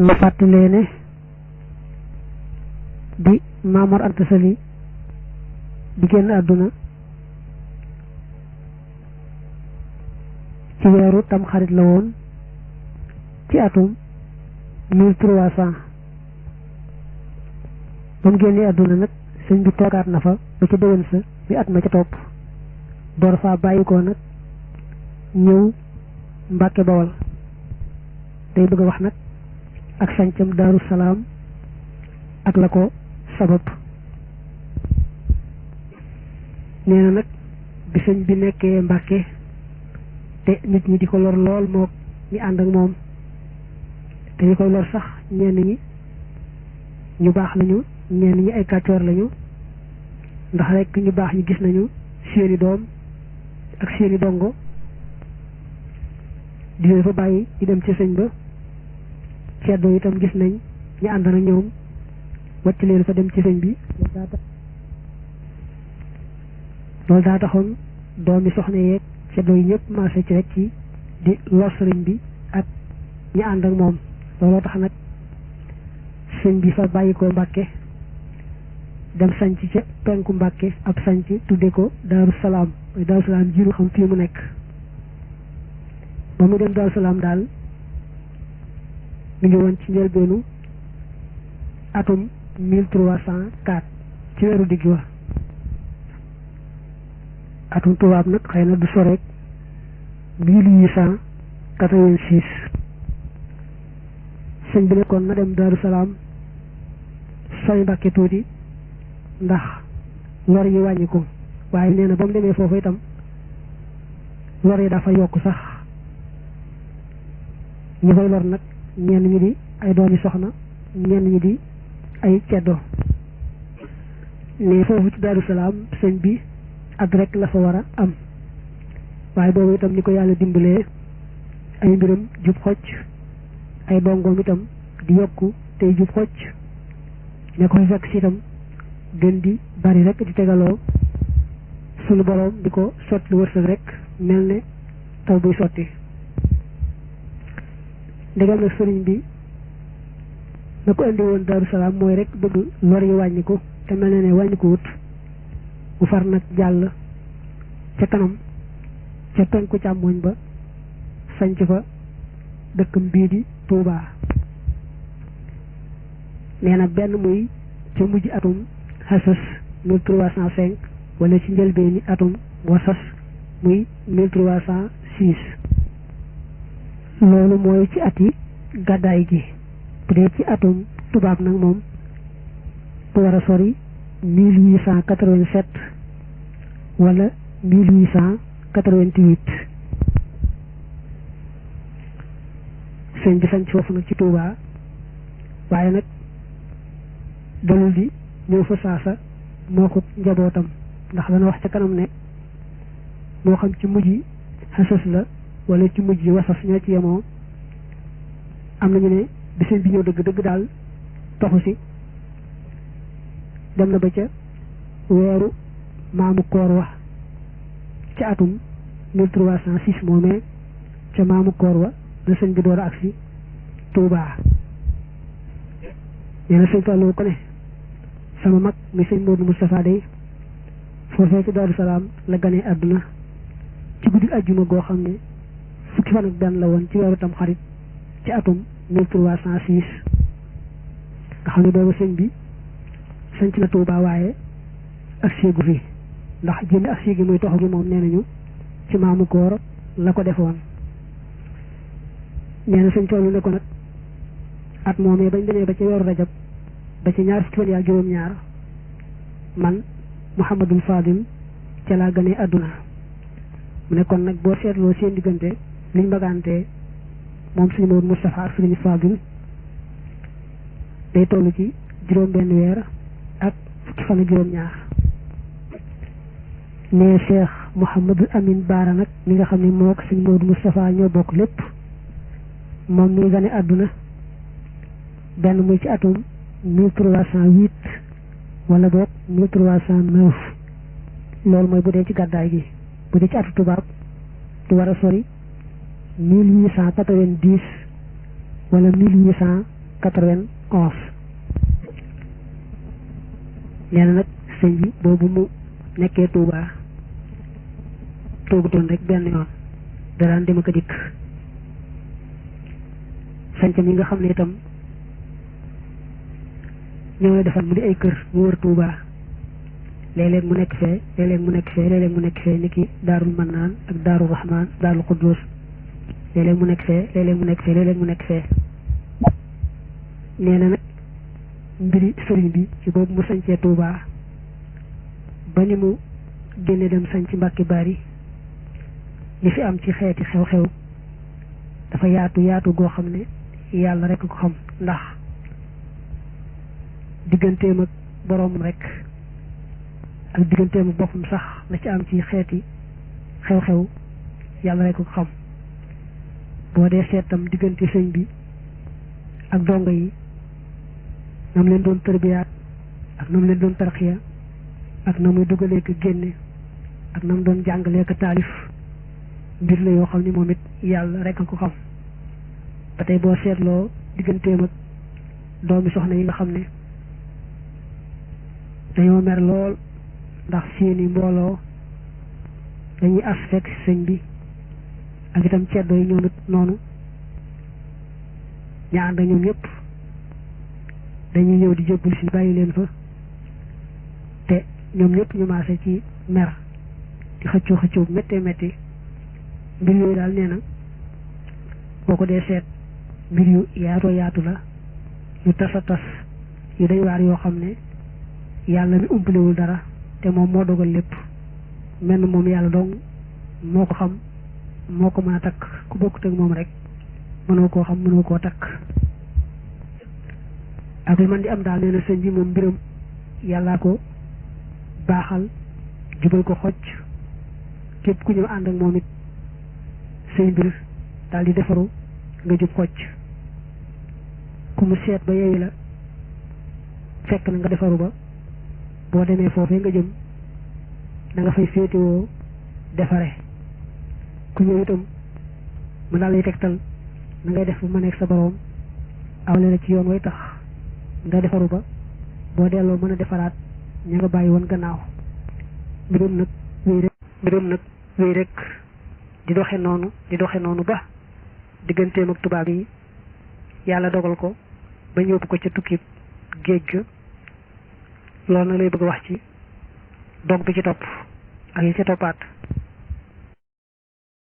ma fàttalee ne bi Maam Mor Anta Sali di génn àdduna ci weeru tam xarit la woon ci atum 1300 ba mu génnee àdduna nag sëñ bi toogaat na fa ba ca déwén sa bi at ma ca topp door faa bàyyi ko nag ñëw Mbàkke Bawol day bëgg a wax nag ak sañcam Daaru Salaam ak la ko sabab nee na nag bi sëñ bi nekkee Mbàkke te nit ñi di ko lor lool moo ñi ànd ak moom te ñu koy lor sax ñenn ñi ñu baax lañu ñenn ñi ay kàccoor lañu ndax rek ñu baax ñi gis nañu seeni doom ak seeni dongo di leen fa bàyyi di dem ci sëñ ba ceddo itam gis nañ ñu ànd na ñoom wàcc leen fa dem ci sëñ bi loolu daa taxoon doomi soxna yeeg ceddo yi ñëpp marché ci rek ci di lor sëriñ bi ak ñi ànd ak moom looloo tax nag sëñ bi fa bàyyi ko Mbàkke dem sanc ca penku Mbàkke ab sanc tudde ko Daaru Salaam mooy Daaru Salaam jiiru xam fii mu nekk ba mu dem Daaru Salaam daal mi ngi woon ci njëlbeenu atum 1304 ci weeru digg wa atum tubaab nag xëy na du soreek 1886 sëñ bi nekkoon na dem Daaru Salaam sooy Mbàkke tuuti ndax lor yi wàññi ko waaye nee na ba mu demee foofu itam lor yi dafa yokk sax ñi koy lor nag ñenn ñi di ay doomi soxna ñenn ñi di ay ceddo ne foofu ci Daaru Salaam sëñ bi at rek la fa war a am waaye boobu itam ni ko yàlla dimbalee ay mbiram jub xocc ay dongoom itam di yokku tey jub xocc ne ko fi fekk si itam gën di bari rek di tegaloo sunu boroom di ko sotti lu wërsëg rek mel ne taw buy sotti ndegam nag sëriñ bi na ko indi woon Daaru Salaam mooy rek bëgg lor yi wàññiku te mel ne wàññiku wut mu far nag jàll ca kanam ca penku càmmoñ ba sanc fa dëkkam bii di Tuubaa nee na benn muy ca mujj atum xasas 1305 wala ci njëlbeeni atum wasas muy 1306 loolu mooy ci at yi gàddaay gi bu dee ci atum tubaab nag moom bu war a sori 1887 wala 1888 sëñ bi sañ foofu nag ci Tuubaa waaye nag dalul di ñëw fa saasa moo ko njabootam ndax dana wax ca kanam ne moo xam ci mujj xasas la wala ci mujj wasas ñoo ci yemoo am nañu ne bi sëñ bi ñëw dëgg dëgg daal toxu si dem na ba ca weeru maamu koor wa ca atum 1306 moomee ca maamu koor wa la sëñ bi door a agsi Tuubaa nee na sëñ Fallu ko ne sama mag mi sëñ Moodu Moustapha day foofee ci Daaru Salaam la ganee àdduna ci guddi ajjuma goo xam ne fukki fan ak benn la woon ci weeru tam xarit ci atum 1306 nga xam ne boobu sëñ bi sanc na Tuubaa waaye ak séegu fi ndax jënd ak séegi muy toxu gi moom nee nañu ci maamu koor la ko defoon nee na sëñ Fallu ne ko nag at moomee bañ demee ba ci weeru rajab ba ci ñaar fukki fan yaa juróom-ñaar man Muhammadul Fadil ca laa gane àdduna mu ne kon nag boo seetloo seen diggante liñ magantee moom suñu Moodu Moustapha ak suñu Fadil day toll ci juróom-benn weer ak fukki fan ak juróom-ñaar ne Cheikh Mouhamadul Amin Baara nag mi nga xam ne moo ak suñu Moodu Moustapha ñoo bokk lépp moom mi gane àdduna benn muy ci atum 1308 wala boog 1309 loolu mooy bu dee ci gàddaay gi bu dee ci atu tubaab du war a sori 1890 wala 1891 nee na nag sëñ bi boobu mu nekkee Touba toogutoon rek benn yoon daraan dem ak a dikk sañcam yi nga xam ne itam ñoo la defal mu di ay kër mu wër Touba léeg-léeg mu nekk fee léeg-léeg mu nekk fee léeg-léeg mu nekk fee ni ki Daarul Mannaan ak Daarul Rahmaan Daarul Quddus léeg-léeg mu nekk fee léeg-léeg mu nekk fee léeg-léeg mu nekk fee nee na nag mbiri sëriñ bi ci boobu mu sañcee Touba ba ni mu génne dem sañ ci Mbàkke Bari li fi am ci xeeti xew-xew dafa yaatu yaatu goo xam ne yàlla rek ko xam ndax digganteem ak boroom rek ak digganteem ak boppam sax la ci am ci xeeti xew-xew yàlla rek ko xam boo dee seetam diggante sëñ bi ak dongo yi nam leen doon tërbiyaat ak nam leen doon tarxiya ak na muy dugalee ko génne ak nam doon jàngalee ko taalif mbir la yoo xam ni moom it yàlla rek ko xam ba tey boo seetloo digganteem ak doomi soxna yi nga xam ne dañoo mer lool ndax seeni mbooloo dañuy as fekk sëñ bi ak itam ceddo yi ñoom it noonu ña ànd ak ñoom ñëpp dañuy ñëw di jébbul si bàyyi leen fa te ñoom ñëpp ñu maase ci mer di xëccoo xëccoo bu méttee métti mbir yooyu daal nee na boo ko dee seet mbir yu yaatoo yaatu la yu tasa tas yu day waar yoo xam ne yàlla mi umpalewul dara te moom moo dogal lépp mel moom yàlla dong moo ko xam moo ko mën a takk ku bokkut ak moom rek mënoo koo xam mënoo koo takk ak lu man di am daal nee na sëñ bi moom mbiram yàllaa ko baaxal jubal ko xocc képp ku ñëw ànd ak moom it say mbir daal di defaru nga jub xocc ku mu seet ba yeewi la fekk na nga defaru ba boo demee foofee nga jëm da nga fay féetewoo defare ku ñëw itam mu daal lay tegtal na ngay def ba ma nekk sa boroom awle la ci yoon way tax nga defaru ba boo delloo mën a defaraat ña nga bàyyi woon gannaaw mbirum nag wéy rek di doxe noonu ba digganteem ak tubaab yi yàlla dogal ko ba ñëw ko ca tukki géej ga loolu nag lay bëgg wax ci dog bi ci topp ak yi ca toppaat